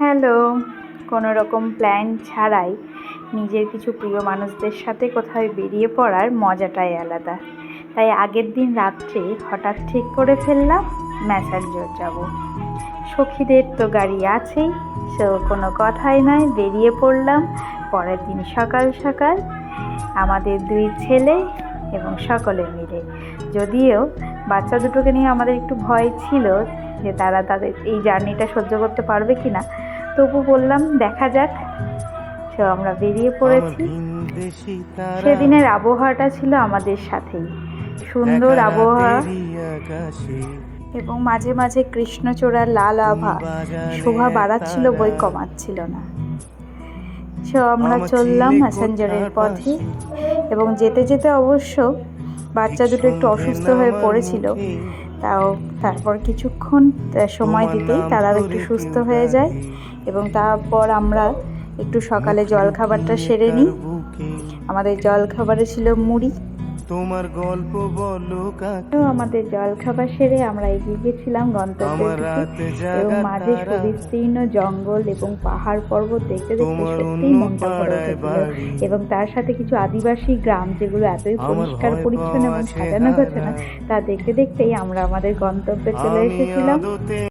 Hello. কোনো রকম plan ছাড়াই নিজের কিছু প্রিয় মানুষদের সাথে কোথাও বেরিয়ে পড়ার মজাটাই আলাদা। তাই আগের দিন রাত্রে হঠাৎ ঠিক করে ফেললাম ম্যাসাঞ্জোর যাব। সখীদের তো গাড়ি আছেই, সো কোনো কথাই নয়, বেরিয়ে পড়লাম। পরের দিন সকাল সকাল আমাদের 2 ছেলে এবং সকলে মিলে। যদিও বাচ্চা দুটোকে নিয়ে আমাদের একটু ভয় ছিল যে তারা তাদের এই জার্নিটা সহ্য করতে পারবে কি না, তবু বললাম দেখা যাক। সো আমরা বেরিয়ে পড়েছি। সেদিনের আবহাওয়াটা ছিল আমাদের সাথেই, সুন্দর আবহাওয়া এবং মাঝে মাঝে কৃষ্ণচূড়ার লাল আভা শোভা বাড়াচ্ছিল, বই কমাচ্ছিল না। সো আমরা চললাম ম্যাসাঞ্জরের পথে এবং যেতে যেতে অবশ্য বাচ্চা দুটো একটু অসুস্থ হয়ে পড়েছিল, তারপর কিছুক্ষণ সময় দিতেই তারাও একটু সুস্থ হয়ে যায় এবং তারপর আমরা একটু সকালে জলখাবারটা সেরে নিই। আমাদের জলখাবারে ছিল মুড়ি। তোমার গল্প বলো কাকে। আমাদের জলখাবার সেরে আমরা এগিয়ে গেছিলাম গন্তব্যের দিকে এবং মাঝে সুবিস্তীর্ণ জঙ্গল এবং পাহাড় পর্বত দেখতে দেখতে সত্যিই মনটা ভরে উঠেছিল। এবং তার সাথে কিছু আদিবাসী গ্রাম যেগুলো এতই পরিষ্কার পরিচ্ছন্ন এবং সাজানো গোছানো, তা দেখতে দেখতেই আমরা আমাদের গন্তব্যে চলে এসেছিলাম।